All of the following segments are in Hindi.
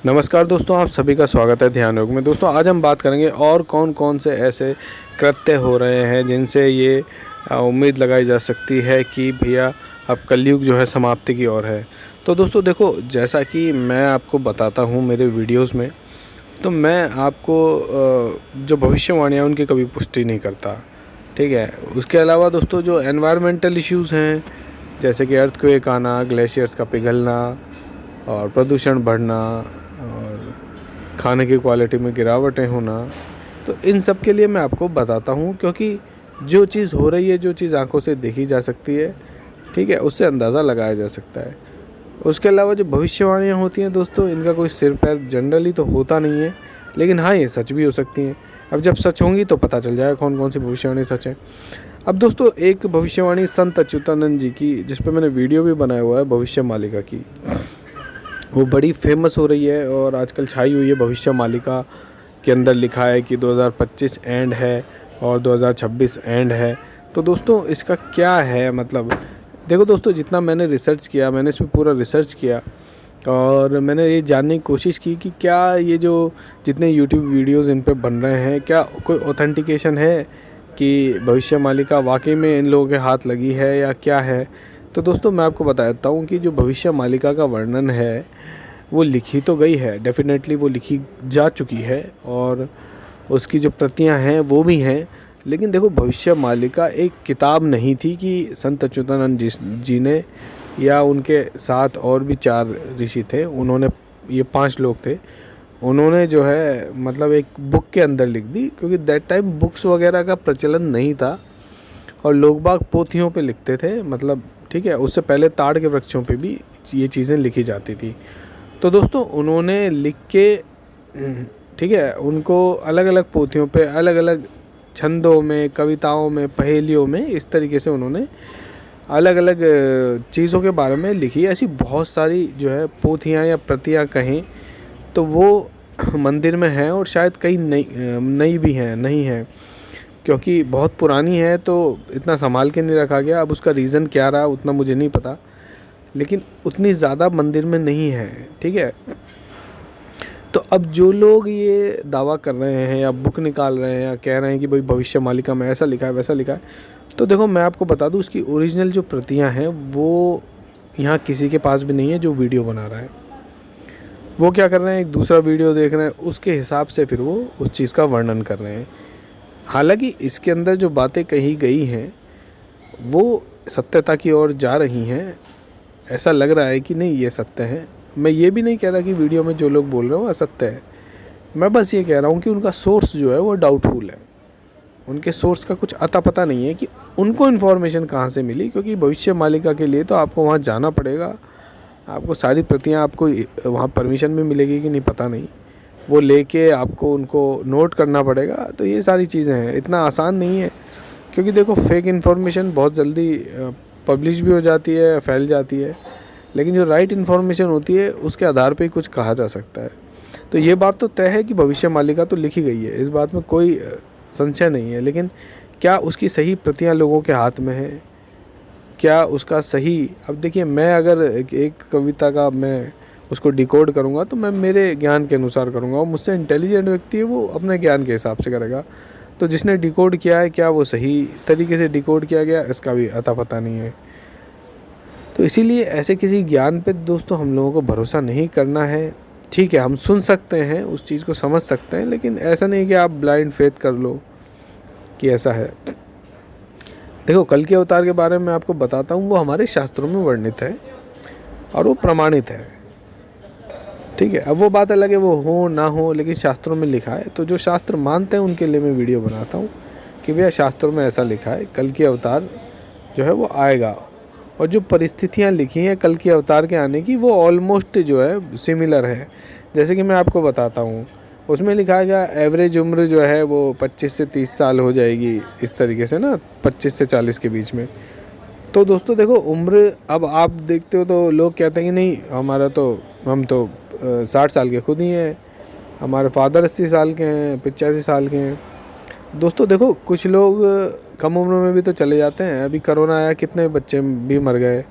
नमस्कार दोस्तों, आप सभी का स्वागत है ध्यान योग में। दोस्तों आज हम बात करेंगे और कौन कौन से ऐसे कृत्य हो रहे हैं जिनसे ये उम्मीद लगाई जा सकती है कि भैया अब कलयुग जो है समाप्ति की ओर है। तो दोस्तों देखो, जैसा कि मैं आपको बताता हूँ मेरे वीडियोस में, तो मैं आपको जो भविष्यवाणियाँ उनकी कभी पुष्टि नहीं करता, ठीक है। उसके अलावा दोस्तों जो एनवायरमेंटल इश्यूज़ हैं, जैसे कि अर्थक्वेक आना, ग्लेशियर्स का पिघलना और प्रदूषण बढ़ना और खाने की क्वालिटी में गिरावटें होना, तो इन सब के लिए मैं आपको बताता हूँ, क्योंकि जो चीज़ हो रही है, जो चीज़ आंखों से देखी जा सकती है, ठीक है, उससे अंदाज़ा लगाया जा सकता है। उसके अलावा जो भविष्यवाणियाँ होती हैं दोस्तों, इनका कोई सिर पैर जनरली तो होता नहीं है, लेकिन हाँ, ये सच भी हो सकती हैं। अब जब सच होंगी तो पता चल जाएगा कौन कौन सी भविष्यवाणी सच है। अब दोस्तों एक भविष्यवाणी संत अच्युतानंद जी की, जिस पे मैंने वीडियो भी बनाया हुआ है, भविष्य मालिका की, वो बड़ी फेमस हो रही है और आजकल छाई हुई है। भविष्य मालिका के अंदर लिखा है कि 2025 एंड है और 2026 एंड है। तो दोस्तों इसका क्या है मतलब, देखो दोस्तों, जितना मैंने रिसर्च किया, मैंने इस पर पूरा रिसर्च किया और मैंने ये जानने की कोशिश की कि क्या ये जो जितने यूट्यूब वीडियोज़ इन पे बन रहे हैं, क्या कोई ऑथेंटिकेशन है कि भविष्य मालिका वाकई में इन लोगों के हाथ लगी है या क्या है। तो दोस्तों मैं आपको बता देता हूँ कि जो भविष्य मालिका का वर्णन है वो लिखी तो गई है, डेफिनेटली वो लिखी जा चुकी है और उसकी जो प्रतियां हैं वो भी हैं। लेकिन देखो, भविष्य मालिका एक किताब नहीं थी कि संत अच्युतानंद जी ने या उनके साथ और भी 4 ऋषि थे, उन्होंने, ये 5 लोग थे, उन्होंने जो है मतलब एक बुक के अंदर लिख दी, क्योंकि दैट टाइम बुक्स वगैरह का प्रचलन नहीं था और लोग बाग पोथियों पे लिखते थे, मतलब ठीक है। उससे पहले ताड़ के वृक्षों पे भी ये चीज़ें लिखी जाती थी। तो दोस्तों उन्होंने लिख के, ठीक है, उनको अलग अलग पोथियों पे, अलग अलग छंदों में, कविताओं में, पहेलियों में, इस तरीके से उन्होंने अलग अलग चीज़ों के बारे में लिखी। ऐसी बहुत सारी जो है पोथियाँ या प्रतियाँ कहें तो वो मंदिर में हैं और शायद कई नई भी हैं, नहीं हैं, क्योंकि बहुत पुरानी है तो इतना संभाल के नहीं रखा गया। अब उसका रीज़न क्या रहा उतना मुझे नहीं पता, लेकिन उतनी ज़्यादा मंदिर में नहीं है, ठीक है। तो अब जो लोग ये दावा कर रहे हैं या बुक निकाल रहे हैं या कह रहे हैं कि भाई भविष्य मालिका में ऐसा लिखा है वैसा लिखा है, तो देखो मैं आपको बता दूं, उसकी ओरिजिनल जो प्रतियां हैं वो यहाँ किसी के पास भी नहीं है। जो वीडियो बना रहा है वो क्या कर रहे हैं, एक दूसरा वीडियो देख रहे हैं, उसके हिसाब से फिर वो उस चीज़ का वर्णन कर रहे हैं। हालांकि इसके अंदर जो बातें कही गई हैं वो सत्यता की ओर जा रही हैं, ऐसा लग रहा है कि नहीं ये सत्य है। मैं ये भी नहीं कह रहा कि वीडियो में जो लोग बोल रहे हैं वो असत्य है, मैं बस ये कह रहा हूँ कि उनका सोर्स जो है वो डाउटफुल है। उनके सोर्स का कुछ अता पता नहीं है कि उनको इन्फॉर्मेशन कहाँ से मिली, क्योंकि भविष्य मालिका के लिए तो आपको वहाँ जाना पड़ेगा, आपको सारी प्रतियाँ, आपको वहाँ परमिशन भी मिलेगी कि नहीं पता नहीं, वो लेके आपको उनको नोट करना पड़ेगा। तो ये सारी चीज़ें हैं, इतना आसान नहीं है, क्योंकि देखो फेक इन्फॉर्मेशन बहुत जल्दी पब्लिश भी हो जाती है, फैल जाती है, लेकिन जो राइट इन्फॉर्मेशन होती है उसके आधार पे ही कुछ कहा जा सकता है। तो ये बात तो तय है कि भविष्य मालिका तो लिखी गई है, इस बात में कोई संशय नहीं है, लेकिन क्या उसकी सही प्रतियां लोगों के हाथ में है, क्या उसका सही, अब देखिए मैं अगर एक कविता का मैं उसको डिकोड करूँगा तो मैं मेरे ज्ञान के अनुसार करूँगा, और मुझसे इंटेलिजेंट व्यक्ति है वो अपने ज्ञान के हिसाब से करेगा। तो जिसने डिकोड किया है, क्या वो सही तरीके से डिकोड किया गया, इसका भी अता पता नहीं है। तो इसीलिए ऐसे किसी ज्ञान पे दोस्तों हम लोगों को भरोसा नहीं करना है। ठीक है, हम सुन सकते हैं, उस चीज़ को समझ सकते हैं, लेकिन ऐसा नहीं कि आप ब्लाइंड फेथ कर लो कि ऐसा है। देखो कल के अवतार के बारे में आपको बताता हूँ, वो हमारे शास्त्रों में वर्णित है और वो प्रमाणित है, ठीक है। अब वो बात अलग है वो हो ना हो, लेकिन शास्त्रों में लिखा है। तो जो शास्त्र मानते हैं उनके लिए मैं वीडियो बनाता हूँ कि भैया शास्त्रों में ऐसा लिखा है, कल की अवतार जो है वो आएगा, और जो परिस्थितियाँ लिखी हैं कल के अवतार के आने की वो ऑलमोस्ट जो है सिमिलर है। जैसे कि मैं आपको बताता हूँ, उसमें लिखा है एवरेज उम्र जो है वो 25 से 30 साल हो जाएगी, इस तरीके से ना, 25 से 40 के बीच में। तो दोस्तों देखो उम्र, अब आप देखते हो तो लोग कहते हैं कि नहीं हमारा तो, हम तो 60 साल के खुद ही हैं, हमारे फादर 80 साल के हैं, 85 साल के हैं। दोस्तों देखो कुछ लोग कम उम्र में भी तो चले जाते हैं। अभी कोरोना आया, कितने बच्चे भी मर गए,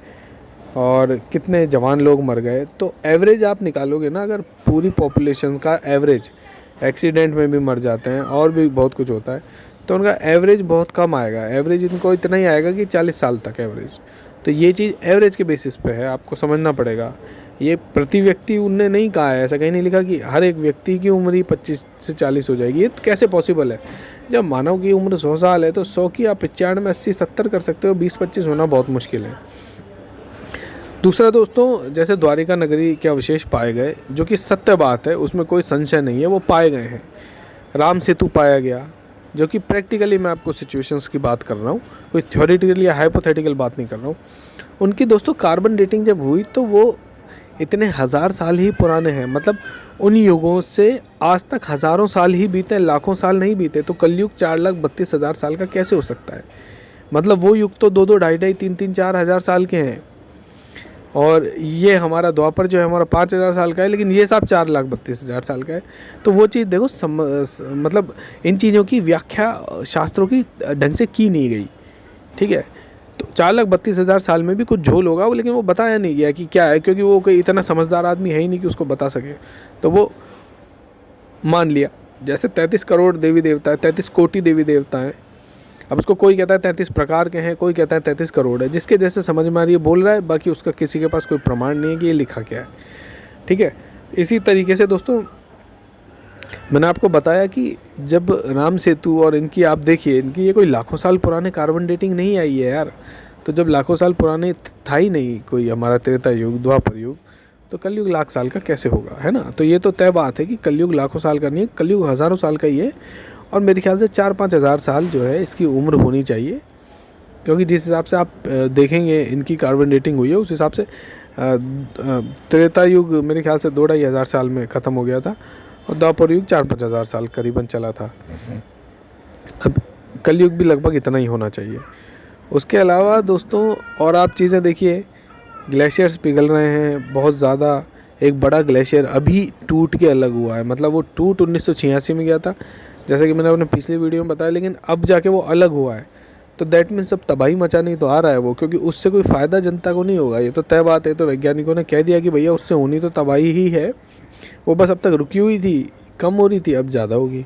और कितने जवान लोग मर गए। तो एवरेज आप निकालोगे ना, अगर पूरी पॉपुलेशन का एवरेज, एक्सीडेंट में भी मर जाते हैं और भी बहुत कुछ होता है, तो उनका एवरेज बहुत कम आएगा। एवरेज इनको इतना ही आएगा कि 40 साल तक एवरेज। तो ये चीज़ एवरेज के बेसिस पे है, आपको समझना पड़ेगा। ये प्रति व्यक्ति उनने नहीं कहा है, ऐसा कहीं नहीं लिखा कि हर एक व्यक्ति की उम्र ही 25 से 40 हो जाएगी। ये कैसे पॉसिबल है? जब मानव की उम्र 100 साल है तो 100 की आप 95, 80, 70 कर सकते हो, 20-25 होना बहुत मुश्किल है। दूसरा दोस्तों, जैसे द्वारिका नगरी के अवशेष पाए गए, जो कि सत्य बात है, उसमें कोई संशय नहीं है, वो पाए गए हैं। राम सेतु पाया गया, जो कि प्रैक्टिकली मैं आपको सिचुएशंस की बात कर रहा हूँ, कोई थ्योरेटिकल या हाइपोथेटिकल बात नहीं कर रहा हूँ। उनकी दोस्तों कार्बन डेटिंग जब हुई तो वो इतने हज़ार साल ही पुराने हैं। मतलब उन युगों से आज तक हज़ारों साल ही बीते, लाखों साल नहीं बीते। तो कलयुग 4,32,000 साल का कैसे हो सकता है? मतलब वो युग तो 2-2, 2.5-2.5, 3-3, 4,000 साल के हैं, और ये हमारा द्वापर जो है हमारा 5,000 साल का है, लेकिन ये सब 4,32,000 साल का है। तो वो चीज़ देखो, मतलब इन चीज़ों की व्याख्या शास्त्रों की ढंग से की नहीं गई। ठीक है, तो 4,32,000 साल में भी कुछ झोल होगा, लेकिन वो बताया नहीं गया कि क्या है, क्योंकि वो कोई इतना समझदार आदमी है ही नहीं कि उसको बता सके। तो वो मान लिया, जैसे 33 करोड़ देवी देवता है, 33 कोटि देवी देवता हैं। अब उसको कोई कहता है 33 प्रकार के हैं, कोई कहता है 33 करोड़ है, जिसके जैसे समझ में आ रही है बोल रहा है, बाकी उसका किसी के पास कोई प्रमाण नहीं है कि ये लिखा क्या है। ठीक है, इसी तरीके से दोस्तों मैंने आपको बताया कि जब राम सेतु और इनकी आप देखिए, इनकी ये कोई लाखों साल पुराने कार्बन डेटिंग नहीं आई है यार। तो जब लाखों साल पुराने था ही नहीं कोई हमारा त्रेता युग, द्वापर युग, तो कलयुग लाख साल का कैसे होगा, है ना? तो ये तो तय बात है कि कलयुग लाखों साल का नहीं है, कलयुग हज़ारों साल का ही है। और मेरे ख्याल से 4-5 हज़ार साल जो है इसकी उम्र होनी चाहिए, क्योंकि जिस हिसाब से आप देखेंगे इनकी कार्बन डेटिंग हुई है, उस हिसाब से त्रेता युग मेरे ख्याल से 2-2.5 हज़ार साल में ख़त्म हो गया था, और द्वापर युग 4-5 हज़ार साल करीबन चला था। अब कलयुग भी लगभग इतना ही होना चाहिए। उसके अलावा दोस्तों और आप चीज़ें देखिए, ग्लेशियर्स पिघल रहे हैं बहुत ज़्यादा। एक बड़ा ग्लेशियर अभी टूट के अलग हुआ है, मतलब वो टूट 1986 में गया था, जैसे कि मैंने अपने पिछले वीडियो में बताया, लेकिन अब जाके वो अलग हुआ है। तो दैट मीन्स सब तबाही मचाने तो आ रहा है वो, क्योंकि उससे कोई फ़ायदा जनता को नहीं होगा, ये तो तय बात है। तो वैज्ञानिकों ने कह दिया कि भैया उससे होनी तो तबाही ही है, वो बस अब तक रुकी हुई थी, कम हो रही थी, अब ज़्यादा होगी।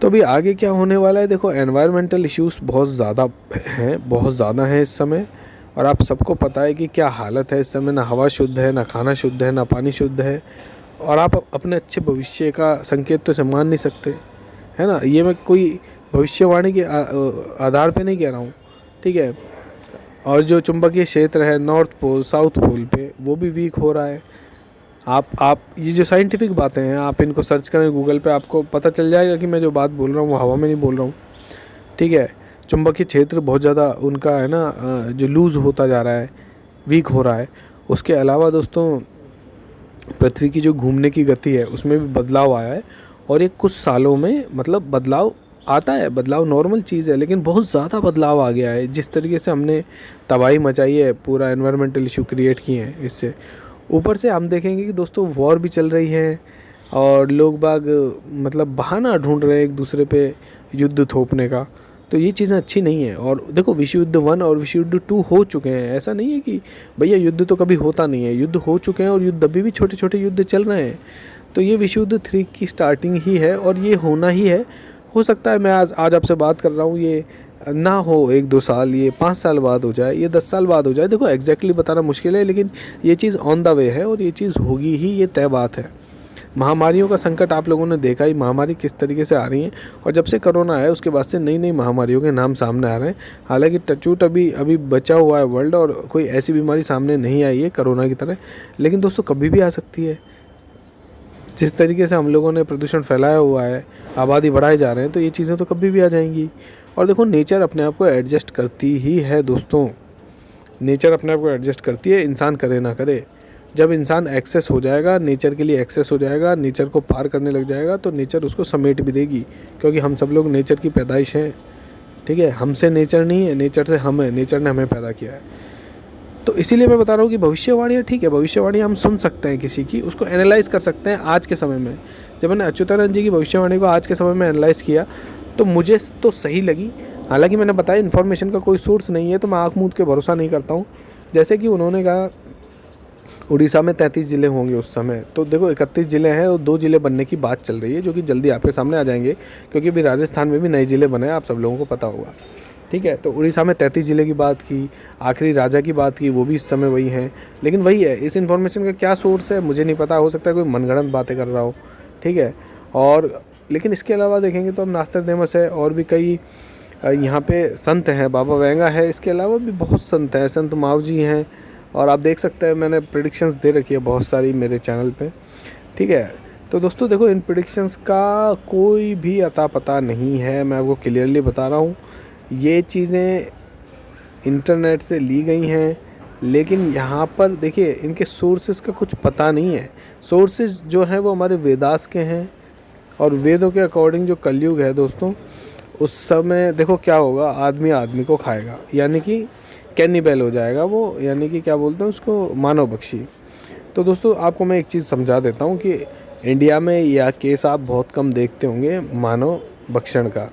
तो अभी आगे क्या होने वाला है, देखो एनवायरमेंटल इश्यूज़ बहुत ज़्यादा हैं इस समय, और आप सबको पता है कि क्या हालत है इस समय। ना हवा शुद्ध है, ना खाना शुद्ध है, ना पानी शुद्ध है, और आप अपने अच्छे भविष्य का संकेत तो मान नहीं सकते, है ना? ये मैं कोई भविष्यवाणी के आधार पे नहीं कह रहा हूँ, ठीक है। और जो चुंबकीय क्षेत्र है नॉर्थ पोल, साउथ पोल पे, वो भी वीक हो रहा है। आप ये जो साइंटिफिक बातें हैं, आप इनको सर्च करें गूगल पे, आपको पता चल जाएगा कि मैं जो बात बोल रहा हूँ वो हवा में नहीं बोल रहा हूँ, ठीक है। चुंबकीय क्षेत्र बहुत ज़्यादा उनका है ना, जो लूज़ होता जा रहा है, वीक हो रहा है। उसके अलावा दोस्तों पृथ्वी की जो घूमने की गति है उसमें भी बदलाव आया है, और ये कुछ सालों में मतलब बदलाव आता है। बदलाव नॉर्मल चीज़ है, लेकिन बहुत ज़्यादा बदलाव आ गया है। जिस तरीके से हमने तबाही मचाई है, पूरा एनवायरमेंटल इशू क्रिएट किए हैं, इससे ऊपर से हम देखेंगे कि दोस्तों वॉर भी चल रही है, और लोग बाग मतलब बहाना ढूंढ रहे हैं एक दूसरे पे युद्ध थोपने का। तो ये चीज़ें अच्छी नहीं है। और देखो विश्व युद्ध 1 और विश्व युद्ध 2 हो चुके हैं, ऐसा नहीं है कि भैया युद्ध तो कभी होता नहीं है, युद्ध हो चुके हैं, और युद्ध अभी भी छोटे छोटे युद्ध चल रहे हैं। तो ये विश्व युद्ध 3 की स्टार्टिंग ही है, और ये होना ही है। हो सकता है मैं आज आपसे बात कर रहा हूँ, ये ना हो 1-2 साल, ये 5 साल बाद हो जाए, ये 10 साल बाद हो जाए, देखो एग्जैक्टली बताना मुश्किल है, लेकिन ये चीज़ ऑन द वे है, और ये चीज़ होगी ही, ये तय बात है। महामारियों का संकट आप लोगों ने देखा ही, महामारी किस तरीके से आ रही हैं, और जब से कोरोना आया उसके बाद से नई नई महामारियों के नाम सामने आ रहे हैं। हालांकि टचवुड अभी बचा हुआ है वर्ल्ड, और कोई ऐसी बीमारी सामने नहीं आई है कोरोना की तरह, लेकिन दोस्तों कभी भी आ सकती है। जिस तरीके से हम लोगों ने प्रदूषण फैलाया हुआ है, आबादी बढ़ाए जा रहे हैं, तो ये चीज़ें तो कभी भी आ जाएंगी। और देखो नेचर अपने आप को एडजस्ट करती ही है दोस्तों, नेचर अपने आप को एडजस्ट करती है, इंसान करे ना करे। जब इंसान एक्सेस हो जाएगा, नेचर के लिए एक्सेस हो जाएगा, नेचर को पार करने लग जाएगा, तो नेचर उसको समेट भी देगी, क्योंकि हम सब लोग नेचर की पैदाइश हैं, ठीक है। हमसे नेचर नहीं है, नेचर से हम है, नेचर ने हमें पैदा किया है। तो इसीलिए मैं बता रहा हूँ कि भविष्यवाणियाँ ठीक है, भविष्यवाणियाँ हम सुन सकते हैं किसी की, उसको एनालाइज़ कर सकते हैं आज के समय में। जब मैंने अच्युतानंद जी की भविष्यवाणी को आज के समय में एनालाइज़ किया, तो मुझे तो सही लगी। हालांकि मैंने बताया इन्फॉर्मेशन का कोई सोर्स नहीं है, तो मैं आँख मूंद के भरोसा नहीं करता हूँ, जैसे कि उन्होंने कहा उड़ीसा में 33 ज़िले होंगे उस समय, तो देखो 31 ज़िले हैं और 2 ज़िले बनने की बात चल रही है, जो कि जल्दी आपके सामने आ जाएंगे, क्योंकि अभी राजस्थान में भी नए ज़िले बने हैं, आप सब लोगों को पता होगा। ठीक है, तो उड़ीसा में 33 ज़िले की बात की, आखिरी राजा की बात की, वो भी इस समय वही हैं। लेकिन वही है, इस इन्फॉर्मेशन का क्या सोर्स है मुझे नहीं पता, हो सकता है कोई मनगढ़ंत बातें कर रहा हो। ठीक है, और लेकिन इसके अलावा देखेंगे तो अब नास्तादेमस है, और भी कई यहाँ पे संत हैं, बाबा वेंगा है, इसके अलावा भी बहुत संत हैं, संत माव जी हैं, और आप देख सकते हैं मैंने प्रेडिक्शंस दे रखी है बहुत सारी मेरे चैनल पे। ठीक है, तो दोस्तों देखो इन प्रेडिक्शंस का कोई भी अता पता नहीं है, मैं आपको क्लियरली बता रहा हूँ। ये चीज़ें इंटरनेट से ली गई हैं, लेकिन यहाँ पर देखिए इनके सोर्सेज का कुछ पता नहीं है। सोर्सेज जो हैं वो हमारे वेदास के हैं, और वेदों के अकॉर्डिंग जो कलयुग है दोस्तों, उस समय देखो क्या होगा, आदमी आदमी को खाएगा, यानी कि कैनिबल हो जाएगा वो, यानी कि क्या बोलते हैं उसको, मानव भक्षी। तो दोस्तों आपको मैं एक चीज़ समझा देता हूँ कि इंडिया में यह केस आप बहुत कम देखते होंगे मानव भक्षण का,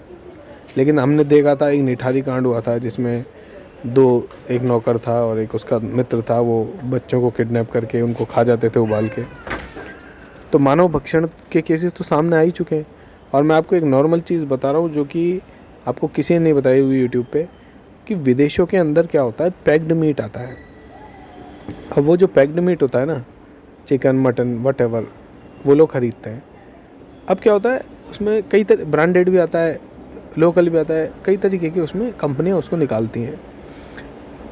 लेकिन हमने देखा था एक निठारी कांड हुआ था जिसमें एक नौकर था और एक उसका मित्र था, वो बच्चों को किडनैप करके उनको खा जाते थे उबाल के। तो मानव भक्षण के केसेस तो सामने आ ही चुके हैं। और मैं आपको एक नॉर्मल चीज़ बता रहा हूँ जो कि आपको किसी ने नहीं बताई हुई यूट्यूब पे, कि विदेशों के अंदर क्या होता है, पैक्ड मीट आता है। अब वो जो पैक्ड मीट होता है ना, चिकन मटन वटेवर, वो लोग ख़रीदते हैं। अब क्या होता है उसमें कई ब्रांडेड भी आता है, लोकल भी आता है, कई तरीके की उसमें कंपनियां उसको निकालती हैं।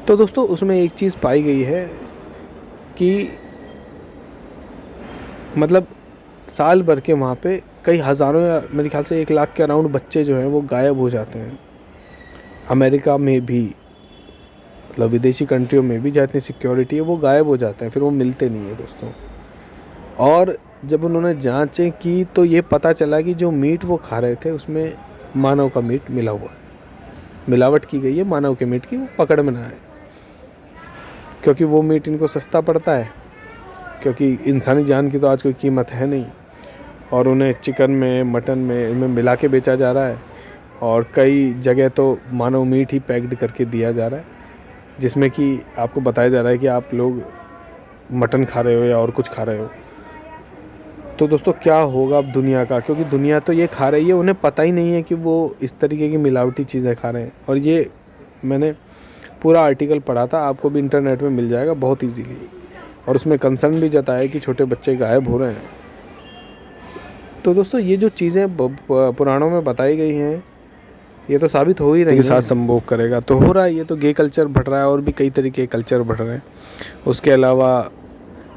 तो दोस्तों उसमें एक चीज़ पाई गई है कि मतलब साल भर के वहाँ पे कई हज़ारों या मेरे ख्याल से 1 लाख के अराउंड बच्चे जो हैं वो गायब हो जाते हैं। अमेरिका में भी, मतलब विदेशी कंट्रियों में भी जहाँ इतनी सिक्योरिटी है, वो गायब हो जाते हैं, फिर वो मिलते नहीं है दोस्तों। और जब उन्होंने जांचें की तो ये पता चला कि जो मीट वो खा रहे थे उसमें मानव का मीट मिला हुआ है, मिलावट की गई है मानव के मीट की, वो पकड़ में ना आए, क्योंकि वो मीट इनको सस्ता पड़ता है, क्योंकि इंसानी जान की तो आज कोई कीमत है नहीं, और उन्हें चिकन में मटन में इनमें मिला के बेचा जा रहा है, और कई जगह तो मानव मीट ही पैक्ड करके दिया जा रहा है, जिसमें कि आपको बताया जा रहा है कि आप लोग मटन खा रहे हो या और कुछ खा रहे हो। तो दोस्तों क्या होगा अब दुनिया का, क्योंकि दुनिया तो ये खा रही है, उन्हें पता ही नहीं है कि वो इस तरीके की मिलावटी चीज़ें खा रहे हैं। और ये मैंने पूरा आर्टिकल पढ़ा था, आपको भी इंटरनेट में मिल जाएगा बहुत ईजीली, और उसमें कंसर्न भी जताया कि छोटे बच्चे गायब हो रहे हैं। तो दोस्तों ये जो चीज़ें पुराणों में बताई गई हैं, ये तो साबित हो ही रही है, साथ संभोग करेगा तो हो रहा है। ये तो गे कल्चर बढ़ रहा है, और भी कई तरीके के कल्चर बढ़ रहे हैं। उसके अलावा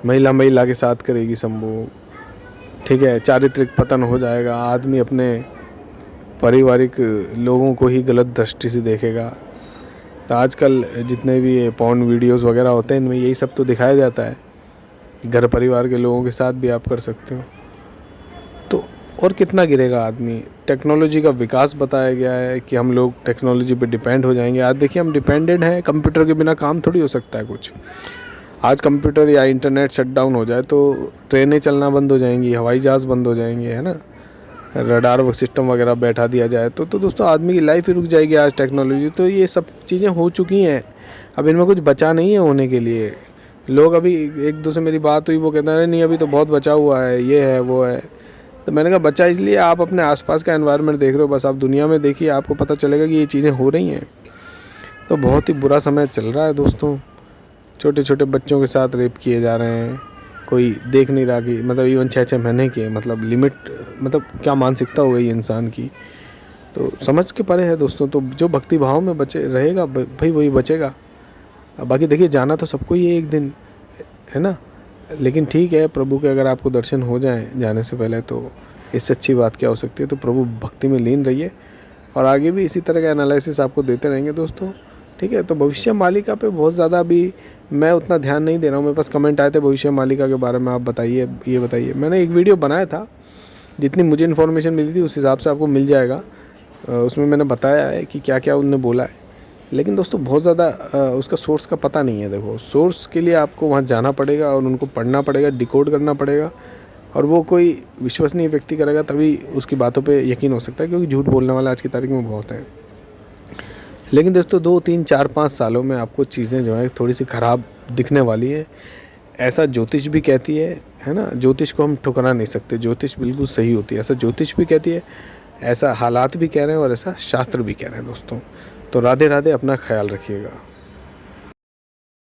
महिला के साथ करेगी संभोग, ठीक है, चारित्रिक पतन हो जाएगा, आदमी अपने पारिवारिक लोगों को ही गलत दृष्टि से देखेगा। तो आजकल जितने भी पॉर्न वीडियोस वगैरह होते हैं, इनमें यही सब तो दिखाया जाता है। घर परिवार के लोगों के साथ भी आप कर सकते हो। तो और कितना गिरेगा आदमी। टेक्नोलॉजी का विकास बताया गया है कि हम लोग टेक्नोलॉजी पे डिपेंड हो जाएंगे। आज देखिए हम डिपेंडेड हैं, कंप्यूटर के बिना काम थोड़ी हो सकता है कुछ। आज कंप्यूटर या इंटरनेट शट डाउन हो जाए तो ट्रेनें चलना बंद हो जाएंगी, हवाई जहाज़ बंद हो जाएंगे, है ना, रडार सिस्टम वगैरह बैठा दिया जाए तो दोस्तों आदमी की लाइफ ही रुक जाएगी। आज टेक्नोलॉजी तो ये सब चीज़ें हो चुकी हैं, अब इनमें कुछ बचा नहीं है होने के लिए। लोग अभी एक दो से मेरी बात हुई, वो कहते हैं नहीं अभी तो बहुत बचा हुआ है, ये है वो है। तो मैंने कहा बचा इसलिए आप अपने आसपास का एनवायरनमेंट देख रहे हो, बस आप दुनिया में देखिए, आपको पता चलेगा कि ये चीज़ें हो रही हैं। तो बहुत ही बुरा समय चल रहा है दोस्तों। छोटे छोटे बच्चों के साथ रेप किए जा रहे हैं, कोई देख नहीं रहा कि मतलब इवन 6-6 महीने के, मतलब लिमिट, मतलब क्या मानसिकता हो गई इंसान की, तो समझ के परे है दोस्तों। तो जो भक्ति भाव में बचे रहेगा भाई वही बचेगा। बाकी देखिए जाना तो सबको ही है एक दिन, है ना, लेकिन ठीक है, प्रभु के अगर आपको दर्शन हो जाएं जाने से पहले तो इससे अच्छी बात क्या हो सकती है। तो प्रभु भक्ति में लीन रहिए, और आगे भी इसी तरह का एनालिसिस आपको देते रहेंगे दोस्तों, ठीक है। तो भविष्य मालिका पे बहुत ज़्यादा अभी मैं उतना ध्यान नहीं दे रहा हूँ। मेरे पास कमेंट आए थे भविष्य मालिका के बारे में, आप बताइए, ये बताइए। मैंने एक वीडियो बनाया था, जितनी मुझे इन्फॉर्मेशन मिली थी उस हिसाब से आपको मिल जाएगा। उसमें मैंने बताया है कि क्या क्या उनने बोला है, लेकिन दोस्तों बहुत ज़्यादा उसका सोर्स का पता नहीं है। देखो सोर्स के लिए आपको वहाँ जाना पड़ेगा और उनको पढ़ना पड़ेगा, डिकोड करना पड़ेगा, और वो कोई विश्वसनीय व्यक्ति करेगा तभी उसकी बातों पे यकीन हो सकता है, क्योंकि झूठ बोलने वाला आज की तारीख में बहुत है। लेकिन दोस्तों 2, 3, 4, 5 सालों में आपको चीज़ें जो है थोड़ी सी ख़राब दिखने वाली है। ऐसा ज्योतिष भी कहती है ना। ज्योतिष को हम ठुकरा नहीं सकते, ज्योतिष बिल्कुल सही होती है, ऐसा ज्योतिष भी कहती है, ऐसा हालात भी कह रहे हैं और ऐसा शास्त्र भी कह रहे हैं दोस्तों। तो राधे राधे, अपना ख्याल रखिएगा।